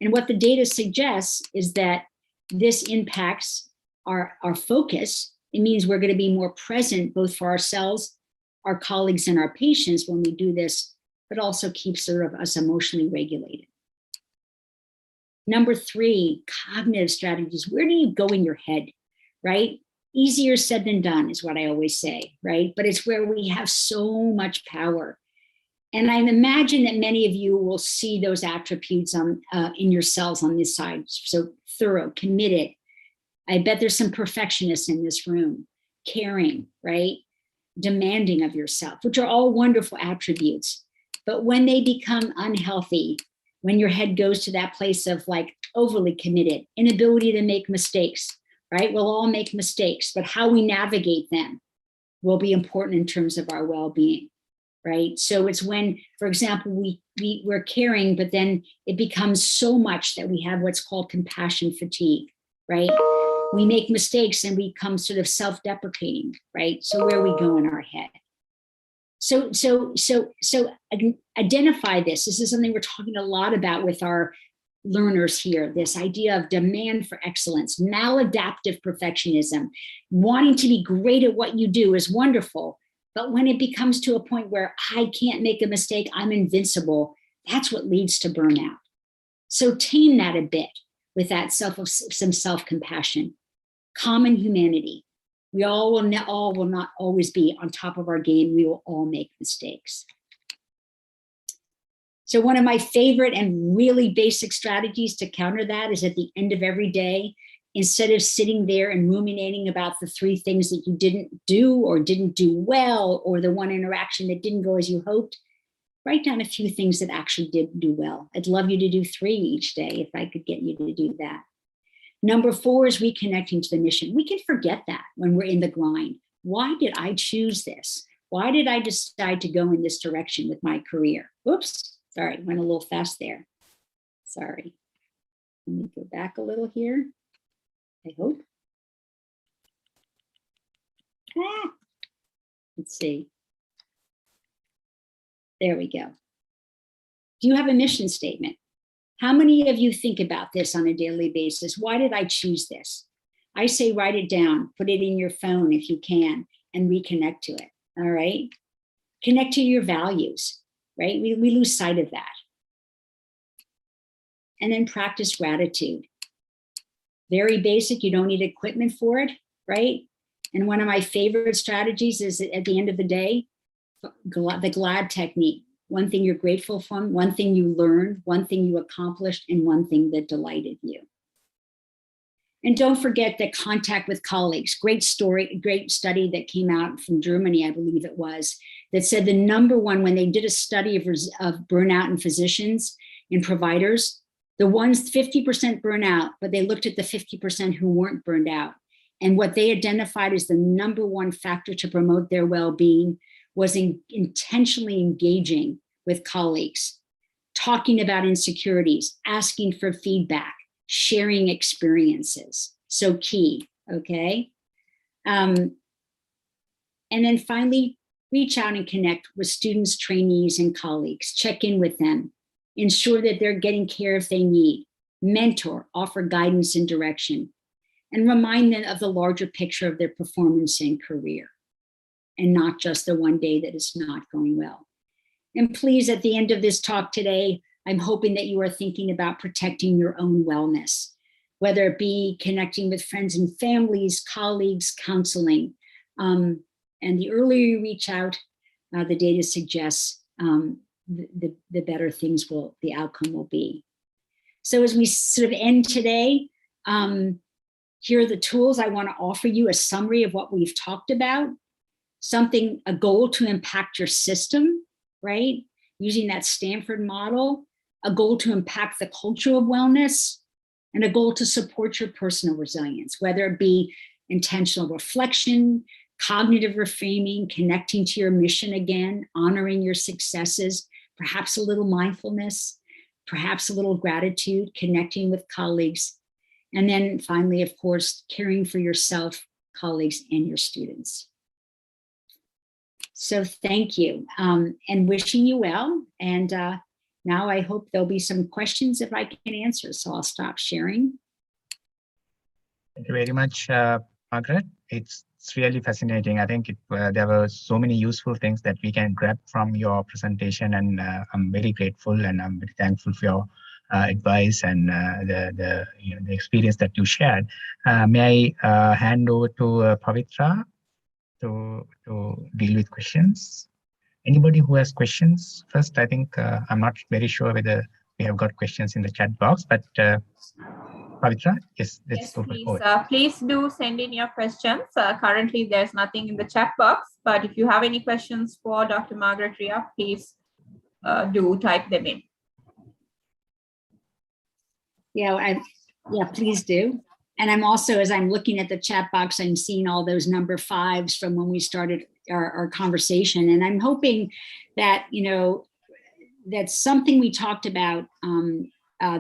And what the data suggests is that this impacts our focus. It means we're going to be more present both for ourselves, our colleagues, and our patients when we do this, but also keeps sort of us emotionally regulated. Number 3, cognitive strategies. Where do you go in your head, right? Easier said than done is what I always say, right? But it's where we have so much power. And I imagine that many of you will see those attributes on in yourselves on this side. So thorough, committed. I bet there's some perfectionists in this room. Caring, right? Demanding of yourself, which are all wonderful attributes. But when they become unhealthy, when your head goes to that place of like overly committed, inability to make mistakes, right? We'll all make mistakes, but how we navigate them will be important in terms of our well-being, right? So it's when, for example, we're caring, but then it becomes so much that we have what's called compassion fatigue, right? We make mistakes and we become sort of self-deprecating, right? So where we go in our head. So identify this. This is something we're talking a lot about with our learners here, this idea of demand for excellence, maladaptive perfectionism. Wanting to be great at what you do is wonderful, but when it becomes to a point where I can't make a mistake, I'm invincible, that's what leads to burnout. So tame that a bit with that some self-compassion, common humanity. We all will not always be on top of our game. We will all make mistakes. So one of my favorite and really basic strategies to counter that is at the end of every day, instead of sitting there and ruminating about the 3 things that you didn't do or didn't do well, or the one interaction that didn't go as you hoped, write down a few things that actually did do well. I'd love you to do 3 each day if I could get you to do that. Number 4 is reconnecting to the mission. We can forget that when we're in the grind. Why did I choose this? Why did I decide to go in this direction with my career? Whoops, sorry, went a little fast there. Sorry. Let me go back a little here. I hope. Let's see. There we go. Do you have a mission statement? How many of you think about this on a daily basis? Why did I choose this? I say write it down, put it in your phone if you can, and reconnect to it, all right? Connect to your values, right? We lose sight of that. And then practice gratitude. Very basic, you don't need equipment for it, right? And one of my favorite strategies is at the end of the day, the GLAD technique. One thing you're grateful for, one thing you learned, one thing you accomplished, and one thing that delighted you. And don't forget that contact with colleagues. Great story, great study that came out from Germany, I believe it was, that said the number one, when they did a study of burnout in physicians and providers, the ones 50% burnout, but they looked at the 50% who weren't burned out. And what they identified as the number one factor to promote their well-being was intentionally engaging with colleagues, talking about insecurities, asking for feedback, sharing experiences. So key, okay? And then finally, reach out and connect with students, trainees, and colleagues. Check in with them. Ensure that they're getting care if they need. Mentor, offer guidance and direction. And remind them of the larger picture of their performance and career, and not just the one day that it's not going well. And please, at the end of this talk today, I'm hoping that you are thinking about protecting your own wellness, whether it be connecting with friends and families, colleagues, counseling. And the earlier you reach out, the data suggests the better things the outcome will be. So as we sort of end today, here are the tools I want to offer you, a summary of what we've talked about. A goal to impact your system, right? Using that Stanford model, a goal to impact the culture of wellness, and a goal to support your personal resilience, whether it be intentional reflection, cognitive reframing, connecting to your mission again, honoring your successes, perhaps a little mindfulness, perhaps a little gratitude, connecting with colleagues, and then finally, of course, caring for yourself, colleagues, and your students. So thank you, and wishing you well. And now I hope there'll be some questions if I can answer. So I'll stop sharing. Thank you very much, Margaret. It's really fascinating. I think there were so many useful things that we can grab from your presentation, and I'm very grateful and I'm very thankful for your advice and the experience that you shared. May I hand over to Pavitra to deal with questions? Anybody who has questions first? I think I'm not very sure whether we have got questions in the chat box, but Pavitra, yes, let's go forward. Please do send in your questions. Currently, there's nothing in the chat box, but if you have any questions for Dr. Margaret Rea, please do type them in. Yeah, please do. And I'm also, as I'm looking at the chat box, I'm seeing all those number 5s from when we started our conversation. And I'm hoping that, that's something we talked about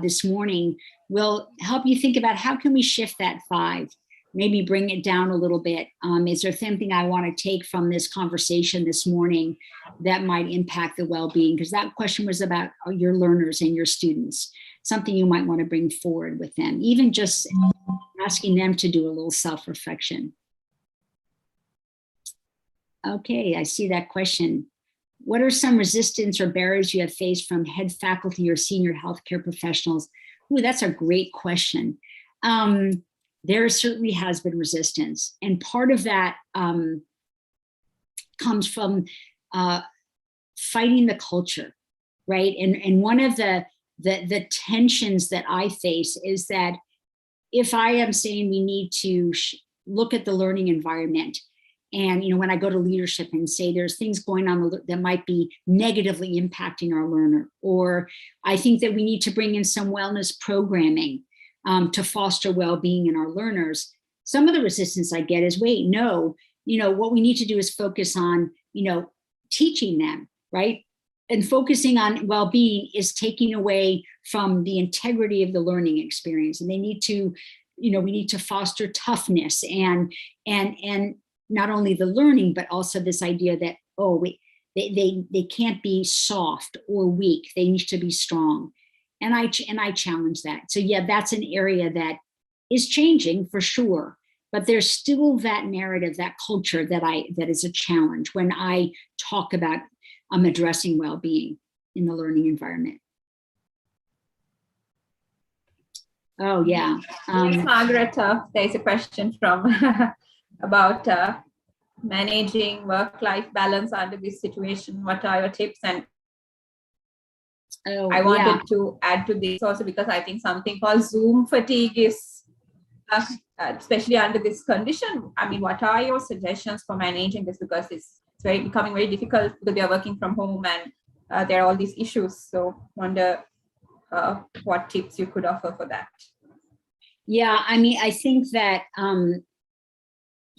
this morning will help you think about how can we shift that 5, maybe bring it down a little bit. Is there something I want to take from this conversation this morning that might impact the well-being? Because that question was about your learners and your students, something you might want to bring forward with them, even just asking them to do a little self-reflection. Okay, I see that question. What are some resistance or barriers you have faced from head faculty or senior healthcare professionals? Ooh, that's a great question. There certainly has been resistance. And part of that comes from fighting the culture, right? And one of the tensions that I face is that if I am saying we need to look at the learning environment, and when I go to leadership and say there's things going on that might be negatively impacting our learner, or I think that we need to bring in some wellness programming to foster well-being in our learners, some of the resistance I get is, wait, no, what we need to do is focus on, teaching them, right? And focusing on well-being is taking away from the integrity of the learning experience. And they need to, we need to foster toughness and not only the learning, but also this idea that, they can't be soft or weak. They need to be strong. And I challenge that. So yeah, that's an area that is changing for sure, but there's still that narrative, that culture that is a challenge when I talk about addressing well-being in the learning environment. Oh yeah. Yes, Margaret, there's a question from about managing work-life balance under this situation. What are your tips? And I wanted to add to this also because I think something called Zoom fatigue is, especially under this condition. I mean, what are your suggestions for managing this? Because it's becoming very difficult because we are working from home and there are all these issues. So wonder what tips you could offer for that. Yeah, I mean, I think that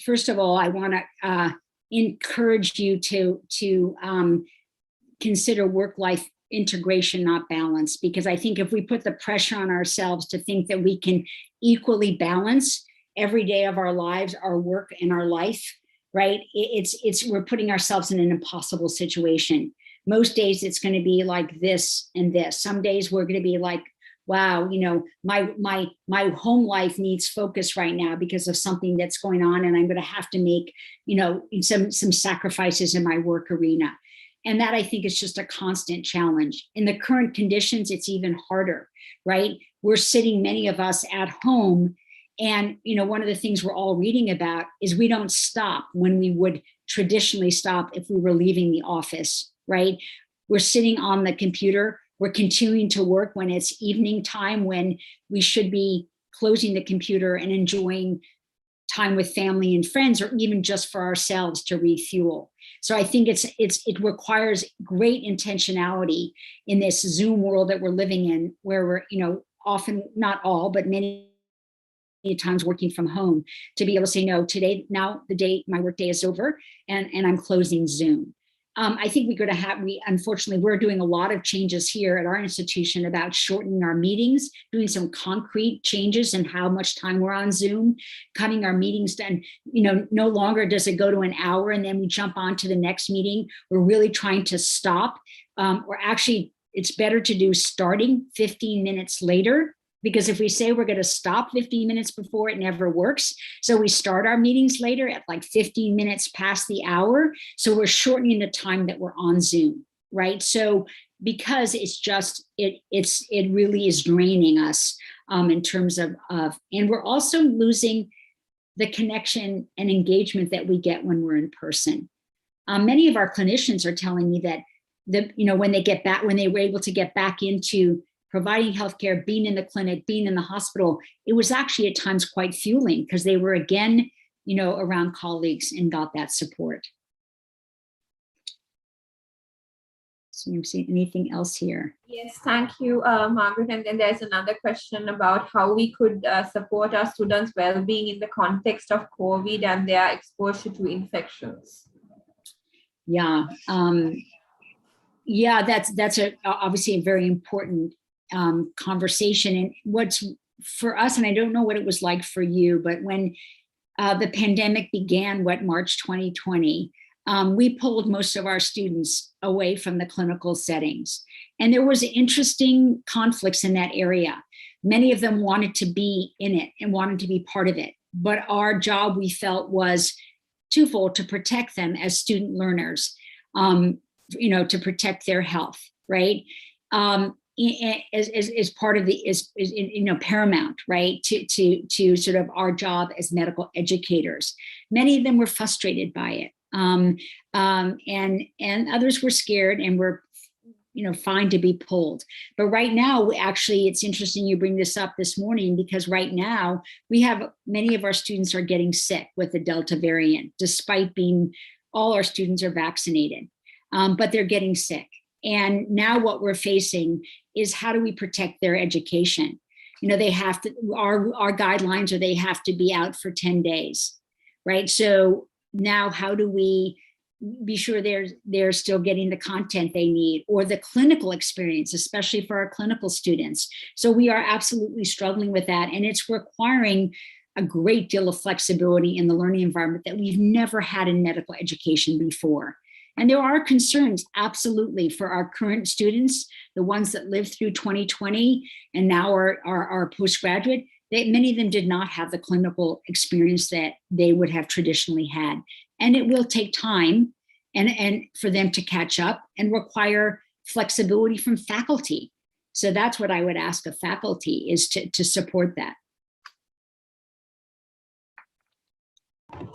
first of all, I want to encourage you to consider work-life integration, not balance, because I think if we put the pressure on ourselves to think that we can equally balance every day of our lives, our work and our life, right? We're putting ourselves in an impossible situation. Most days it's going to be like this and this. Some days we're going to be like, wow, my home life needs focus right now because of something that's going on, and I'm going to have to make, some sacrifices in my work arena. And that, I think, is just a constant challenge. In the current conditions, it's even harder, right? We're sitting, many of us, at home, and one of the things we're all reading about is we don't stop when we would traditionally stop if we were leaving the office, right? We're sitting on the computer. We're continuing to work when it's evening time, when we should be closing the computer and enjoying time with family and friends, or even just for ourselves to refuel. So I think it requires great intentionality in this Zoom world that we're living in, where we're, often, not all, but many times working from home, to be able to say, no, today, now my work day is over, and I'm closing Zoom. I think unfortunately, we're doing a lot of changes here at our institution about shortening our meetings, doing some concrete changes in how much time we're on Zoom, cutting our meetings down. No longer does it go to an hour and then we jump on to the next meeting. We're really trying to stop, or actually, it's better to do starting 15 minutes later, because if we say we're going to stop 15 minutes before, it never works. So we start our meetings later at like 15 minutes past the hour. So we're shortening the time that we're on Zoom, right? So because it's just, it really is draining us in terms of, and we're also losing the connection and engagement that we get when we're in person. Many of our clinicians are telling me that when they were able to get back into providing healthcare, being in the clinic, being in the hospital, it was actually at times quite fueling because they were again, around colleagues and got that support. So you see anything else here? Yes, thank you, Margaret. And then there's another question about how we could support our students' well-being in the context of COVID and their exposure to infections. Yeah, that's obviously a very important conversation. And what's for us, and I don't know what it was like for you, but when the pandemic began, March 2020, we pulled most of our students away from the clinical settings. And there was interesting conflicts in that area. Many of them wanted to be in it and wanted to be part of it. But our job, we felt, was twofold: to protect them as student learners, to protect their health, right? Is part of is paramount, right? To sort of our job as medical educators. Many of them were frustrated by it. And others were scared and were, fine to be pulled. But right now, actually, it's interesting you bring this up this morning, because right now we have many of our students are getting sick with the Delta variant, despite all our students are vaccinated, but they're getting sick. And now what we're facing is, how do we protect their education? They have to, our guidelines are they have to be out for 10 days, right? So now how do we be sure they're still getting the content they need, or the clinical experience, especially for our clinical students? So we are absolutely struggling with that. And it's requiring a great deal of flexibility in the learning environment that we've never had in medical education before. And there are concerns, absolutely, for our current students, the ones that lived through 2020 and now are postgraduate. Many of them did not have the clinical experience that they would have traditionally had. And it will take time and for them to catch up and require flexibility from faculty. So that's what I would ask of faculty, is to support that.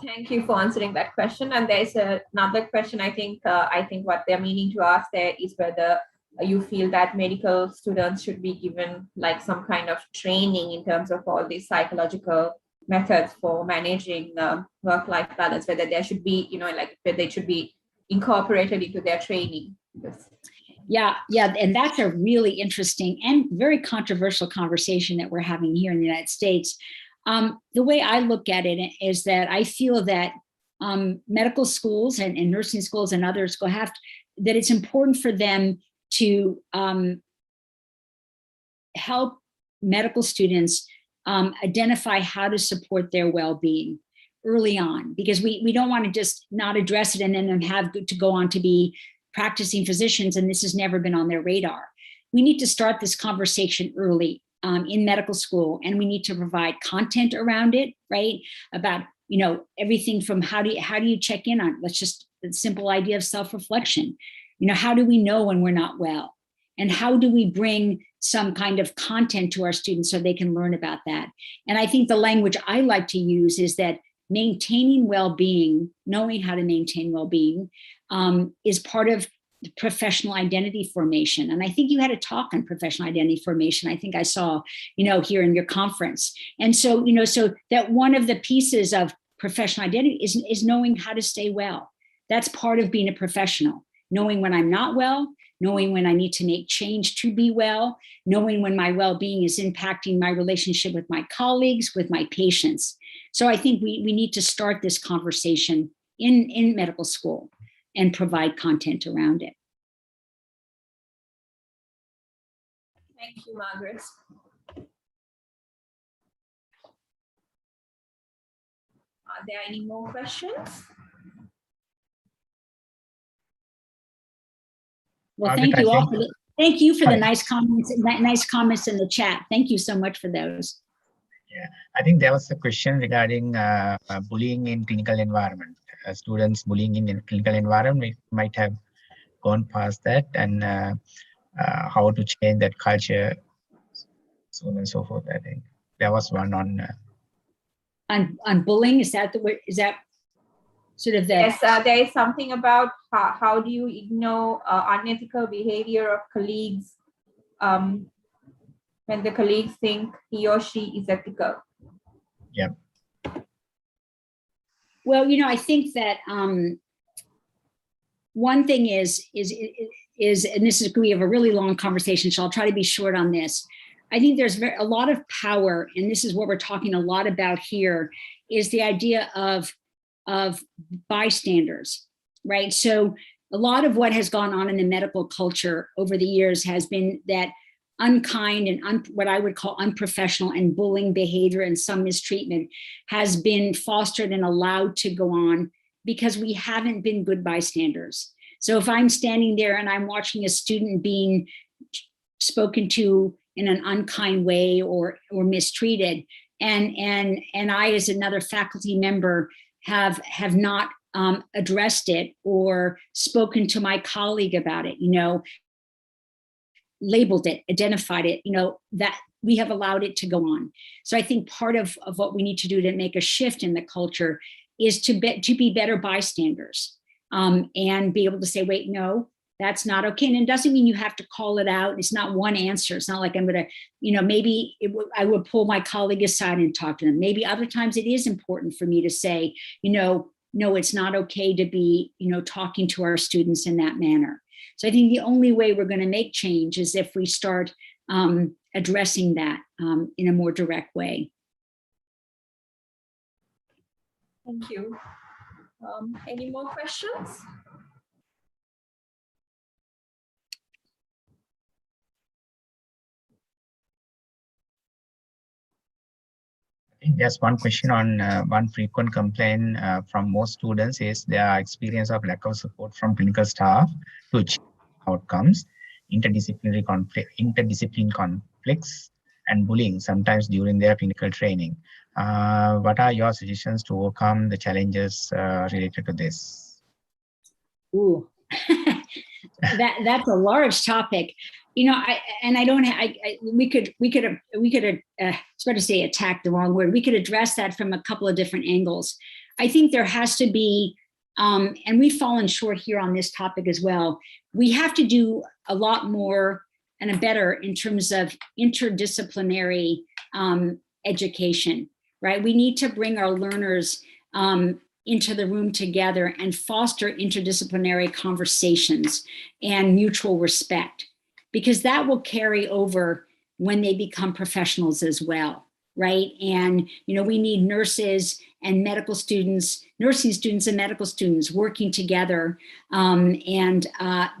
Thank you for answering that question. And there's another question. I think what they're meaning to ask there is whether you feel that medical students should be given like some kind of training in terms of all these psychological methods for managing work-life balance, whether there should be, whether they should be incorporated into their training. Yeah, and that's a really interesting and very controversial conversation that we're having here in the United States. The way I look at it is that I feel that medical schools and nursing schools and others that it's important for them to help medical students identify how to support their well-being early on, because we don't want to just not address it and then have to go on to be practicing physicians and this has never been on their radar. We need to start this conversation early in medical school, and we need to provide content around it, right? About everything from how do you check in on, let's just the simple idea of self-reflection. How do we know when we're not well? And how do we bring some kind of content to our students so they can learn about that? And I think the language I like to use is that maintaining well-being, knowing how to maintain well-being, is part of professional identity formation. And I think you had a talk on professional identity formation. I think I saw, here in your conference. And so, so that one of the pieces of professional identity is knowing how to stay well. That's part of being a professional, knowing when I'm not well, knowing when I need to make change to be well, knowing when my well-being is impacting my relationship with my colleagues, with my patients. So I think we need to start this conversation in medical school and provide content around it. Thank you, Margaret. Are there any more questions? Well, thank you all. Thank you for the nice comments in the chat. Thank you so much for those. Yeah, I think there was a question regarding bullying in clinical environment. Students bullying in clinical environment, we might have gone past that. And how to change that culture, so on and so forth. I think there was one on bullying. Is that the way? Is that sort of the? Yes, there is something about how do you ignore unethical behavior of colleagues when the colleagues think he or she is ethical. Yeah. Well, I think that one thing is, and this is, we have a really long conversation, so I'll try to be short on this. I think there's a lot of power, and this is what we're talking a lot about here, is the idea of bystanders, right? So a lot of what has gone on in the medical culture over the years has been that unkind and what I would call unprofessional and bullying behavior and some mistreatment has been fostered and allowed to go on because we haven't been good bystanders. So if I'm standing there and I'm watching a student being spoken to in an unkind way or mistreated, and I as another faculty member have not addressed it or spoken to my colleague about it, labeled it, identified it, that we have allowed it to go on. So I think part of what we need to do to make a shift in the culture is to be better bystanders, and be able to say, wait, no, that's not okay. And it doesn't mean you have to call it out. It's not one answer. It's not like I'm going to, maybe I would pull my colleague aside and talk to them. Maybe other times it is important for me to say, no, it's not okay to be, talking to our students in that manner. So I think the only way we're going to make change is if we start addressing that in a more direct way. Thank you. Any more questions? I think there's one question on one frequent complaint from most students is their experience of lack of support from clinical staff to achieve outcomes, interdisciplinary conflicts, and bullying sometimes during their clinical training. What are your suggestions to overcome the challenges related to this? Ooh, that's a large topic. We could it's better to say attack the wrong word. We could address that from a couple of different angles. I think there has to be, and we've fallen short here on this topic as well. We have to do a lot more and a better in terms of interdisciplinary education, right? We need to bring our learners into the room together and foster interdisciplinary conversations and mutual respect, because that will carry over when they become professionals as well, right? And, we need nurses and medical students, nursing students and medical students working together. And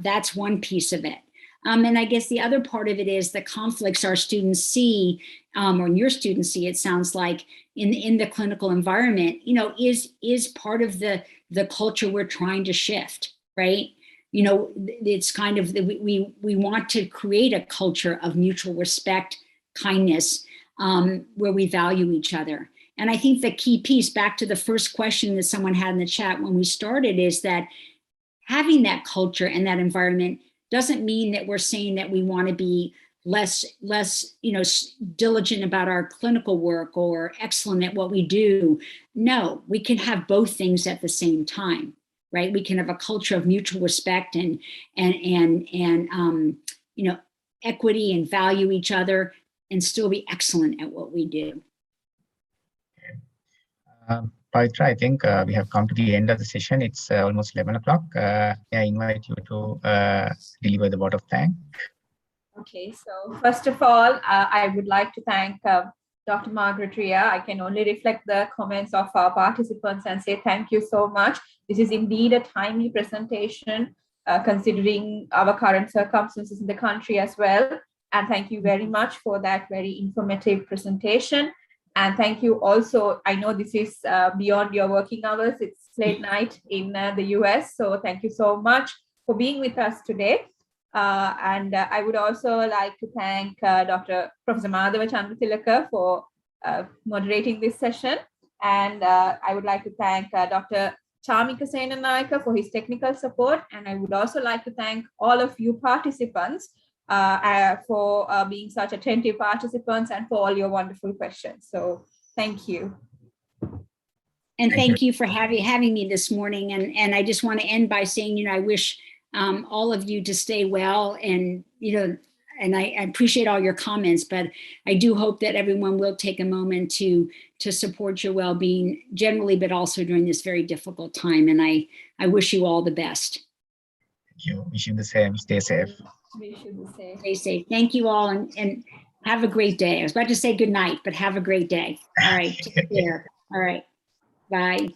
that's one piece of it. And I guess the other part of it is the conflicts our students see, or your students see, it sounds like, in the clinical environment, is part of the culture we're trying to shift, right? It's kind of, we want to create a culture of mutual respect, kindness, where we value each other. And I think the key piece, back to the first question that someone had in the chat when we started, is that having that culture and that environment doesn't mean that we're saying that we want to be less diligent about our clinical work or excellent at what we do. No, we can have both things at the same time, right? We can have a culture of mutual respect and equity and value each other and still be excellent at what we do. Pavitra, I think we have come to the end of the session. It's almost 11 o'clock. I invite you to deliver the vote of thanks. Okay, so first of all, I would like to thank Dr. Margaret Rea. I can only reflect the comments of our participants and say thank you so much. This is indeed a timely presentation, considering our current circumstances in the country as well. And thank you very much for that very informative presentation. And thank you also, I know this is beyond your working hours, it's late night in the US. So thank you so much for being with us today. And I would also like to thank Professor Madhava Chandratilaka for moderating this session. And I would like to thank Dr. Chamika Senanayaka for his technical support. And I would also like to thank all of you participants for being such attentive participants and for all your wonderful questions. So thank you. And thank you for having me this morning. And I just want to end by saying, you know, I wish all of you to stay well, and, you know, and I appreciate all your comments, but I do hope that everyone will take a moment to support your well-being generally, but also during this very difficult time. And I wish you all the best. Thank you. Wish you the same. Stay safe. Wish you the same. Stay safe. Thank you all, and have a great day. I was about to say good night, but have a great day. All right. Take care. All right. Bye.